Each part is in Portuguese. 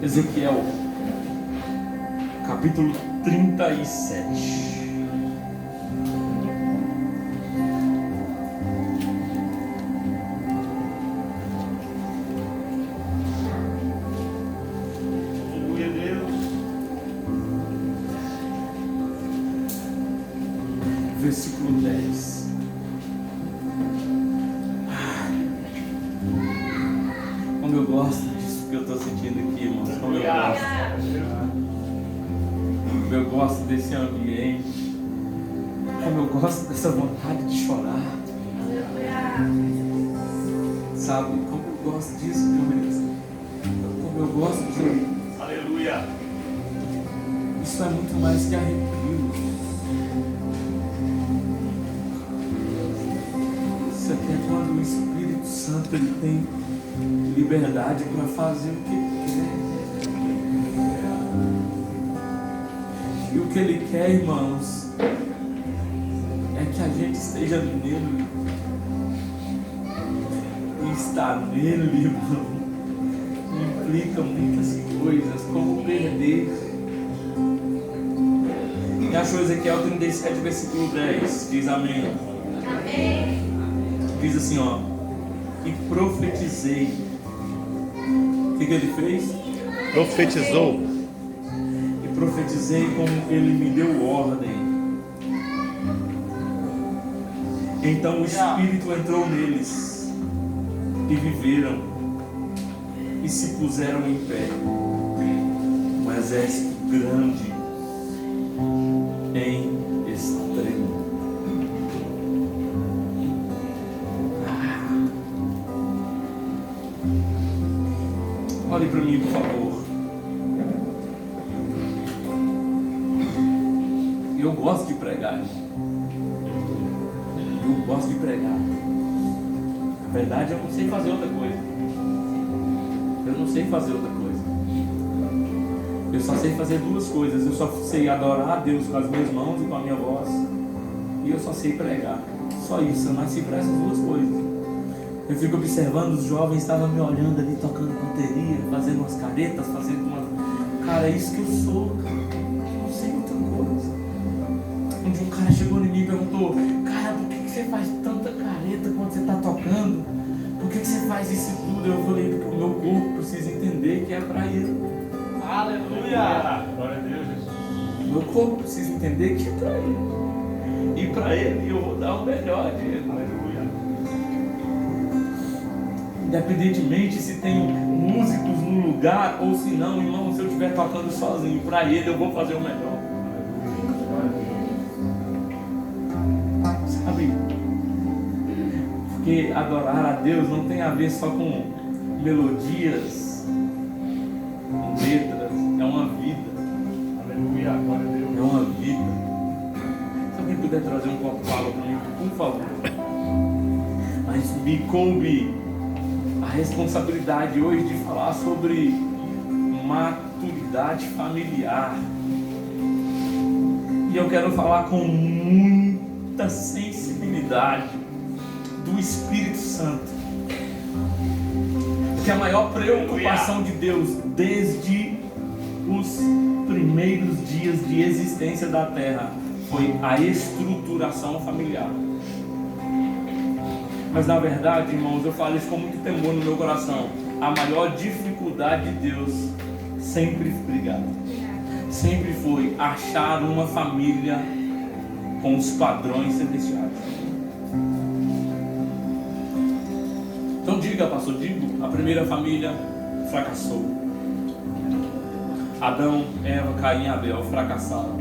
Ezequiel, capítulo 37. Versículo 10. Como eu gosto disso que eu estou sentindo aqui, irmãos. Como eu gosto desse ambiente. Como eu gosto dessa vontade de chorar. Sabe? Como eu gosto disso, meu Deus. Como eu gosto de. Aleluia. Isso é muito mais que arrepio. Isso aqui é quando o Espírito Santo ele tem liberdade para fazer o que ele quer. E o que ele quer, irmãos, é que a gente esteja nele. E estar nele, irmão, implica muitas coisas, como perder. E achou Ezequiel 37, versículo 10, diz amém. Amém. Diz assim, ó, e profetizei. O que ele fez? Profetizou. E profetizei como ele me deu ordem. Então o Espírito entrou neles e viveram e se puseram em pé. Um exército grande em extremo. Olhe para mim, por favor. Eu gosto de pregar. Eu gosto de pregar. Na verdade, eu não sei fazer outra coisa. Eu não sei fazer outra coisa. Eu só sei fazer duas coisas. Eu só sei adorar a Deus com as minhas mãos e com a minha voz. E eu só sei pregar. Só isso. Eu nasci para essas duas coisas. Eu fico observando, os jovens estavam me olhando ali, tocando bateria, fazendo umas caretas, fazendo uma... Cara, é isso que eu sou, cara. Eu não sei outra coisa. Um dia um cara chegou em mim e perguntou: cara, por que você faz tanta careta quando você está tocando? Por que você faz isso tudo? Eu falei: porque o meu corpo precisa entender que é para ele. Aleluia. Glória a Deus, Jesus. Meu corpo precisa entender que é para ele. E para ele eu vou dar o melhor dele. Aleluia. Independentemente se tem músicos no lugar ou se não, irmão, se eu estiver tocando sozinho, para ele eu vou fazer o melhor. Sabe? Porque adorar a Deus não tem a ver só com melodias, com letras, é uma vida. Aleluia. Glória a Deus. É uma vida. Se alguém puder trazer um copo d'água para mim, por favor. Mas me coube a responsabilidade hoje de falar sobre maturidade familiar. E eu quero falar com muita sensibilidade do Espírito Santo. Que a maior preocupação de Deus desde os primeiros dias de existência da terra foi a estruturação familiar. Mas na verdade, irmãos, eu falo isso com muito temor no meu coração. A maior dificuldade de Deus sempre foi achar uma família com os padrões celestiais. Então diga, pastor, digo, a primeira família fracassou. Adão, Eva, Caim e Abel fracassaram.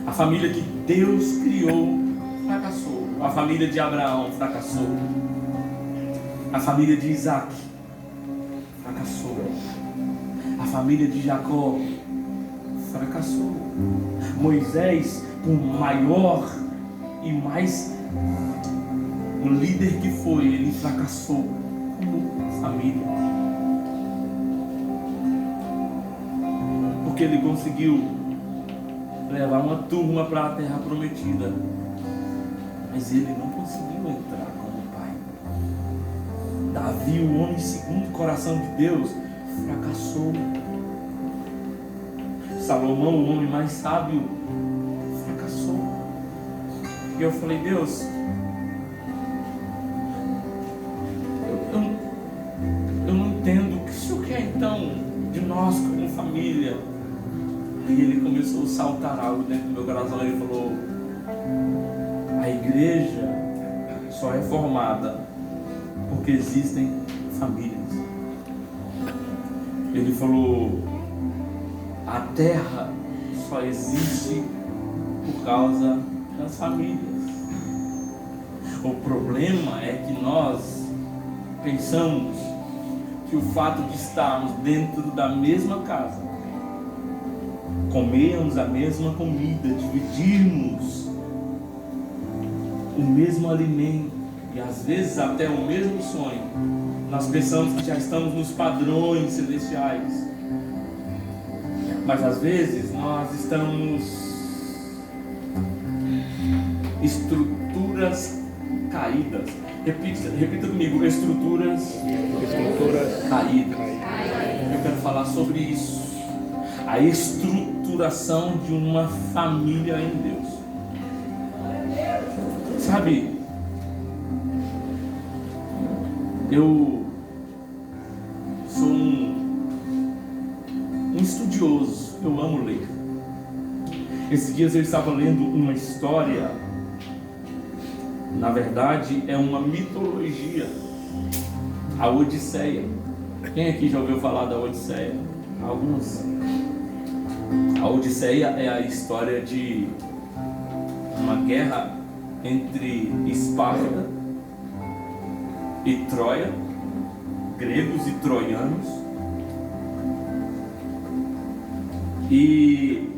A família que Deus criou fracassou. A família de Abraão fracassou. A família de Isaac fracassou. A família de Jacó fracassou. Moisés, por maior e mais um líder que foi, ele fracassou como família. Porque ele conseguiu levar uma turma para a terra prometida, mas ele não conseguiu entrar como pai. Davi, o homem segundo o coração de Deus, fracassou. Salomão, o homem mais sábio, fracassou. E eu falei, Deus, eu não entendo o que o Senhor quer então de nós como família. E ele começou a saltar algo dentro do meu coração. Ele falou, a igreja só é formada porque existem famílias. Ele falou, a terra só existe por causa das famílias. O problema é que nós pensamos que o fato de estarmos dentro da mesma casa, comermos a mesma comida, dividirmos o mesmo alimento e às vezes até o mesmo sonho, nós pensamos que já estamos nos padrões celestiais, mas às vezes nós estamos estruturas caídas. Repita comigo, estruturas caídas. Eu quero falar sobre isso. A estruturação de uma família em Deus. Sabe, eu sou um estudioso, eu amo ler. Esses dias eu estava lendo uma história, na verdade é uma mitologia, a Odisseia. Quem aqui já ouviu falar da Odisseia? Alguns. A Odisseia é a história de uma guerra entre Esparta e Troia, gregos e troianos, e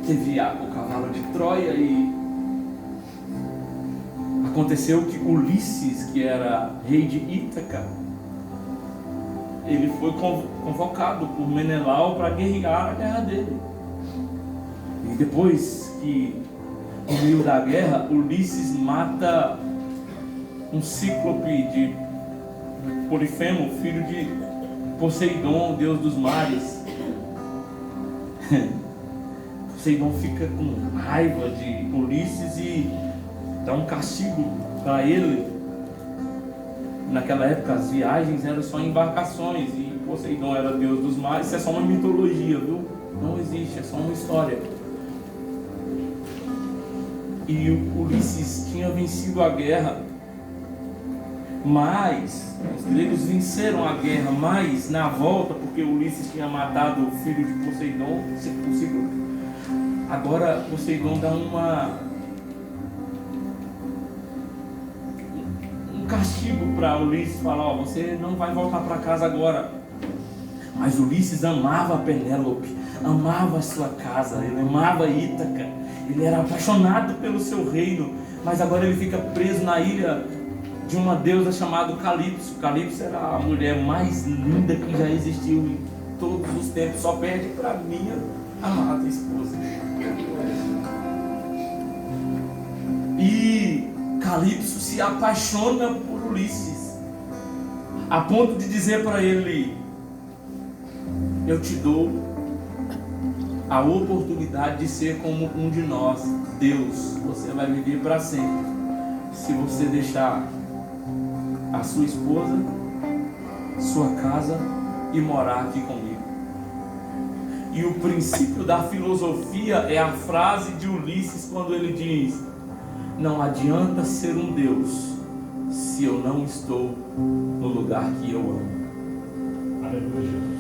teve o cavalo de Troia e aconteceu que Ulisses, que era rei de Ítaca, ele foi convocado por Menelau para guerrear a guerra dele. E depois que, no meio da guerra, Ulisses mata um cíclope de Polifemo, filho de Poseidon, deus dos mares. Poseidon fica com raiva de Ulisses e dá um castigo para ele. Naquela época as viagens eram só embarcações e Poseidon era deus dos mares. Isso é só uma mitologia, viu? Não existe, é só uma história. E Ulisses tinha vencido a guerra, mas os gregos venceram a guerra, mas na volta, porque Ulisses tinha matado o filho de Poseidon, agora Poseidon dá um castigo para Ulisses, falar, ó, você não vai voltar para casa agora. Mas Ulisses amava a Penélope, amava a sua casa, ele amava Ítaca, ele era apaixonado pelo seu reino, mas agora ele fica preso na ilha de uma deusa chamada Calipso. Calipso era a mulher mais linda que já existiu em todos os tempos, só perde para minha amada esposa. E Calipso se apaixona por Ulisses, a ponto de dizer para ele, eu te dou a oportunidade de ser como um de nós, Deus, você vai viver para sempre, se você deixar a sua esposa, sua casa e morar aqui comigo. E o princípio da filosofia é a frase de Ulisses quando ele diz, não adianta ser um Deus se eu não estou no lugar que eu amo. Aleluia.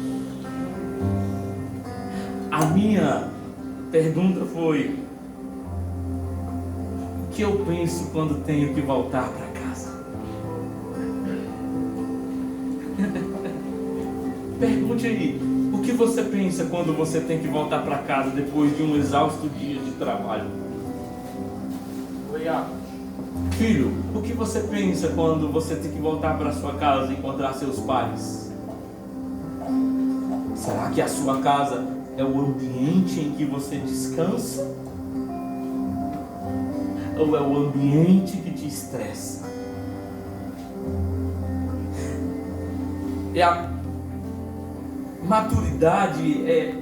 A minha pergunta foi, o que eu penso quando tenho que voltar para casa? Pergunte aí, o que você pensa quando você tem que voltar para casa depois de um exausto dia de trabalho? Filho, o que você pensa quando você tem que voltar para sua casa e encontrar seus pais? Será que a sua casa é o ambiente em que você descansa? Ou é o ambiente que te estressa? Maturidade é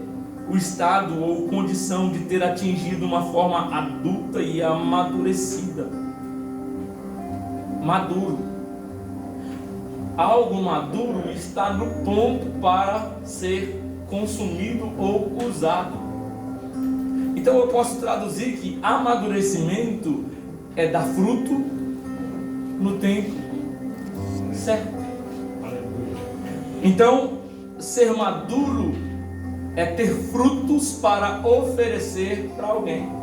o estado ou condição de ter atingido uma forma adulta e amadurecida. Maduro. Algo maduro está no ponto para ser consumido ou usado. Então eu posso traduzir que amadurecimento é dar fruto no tempo certo. Então, ser maduro é ter frutos para oferecer para alguém.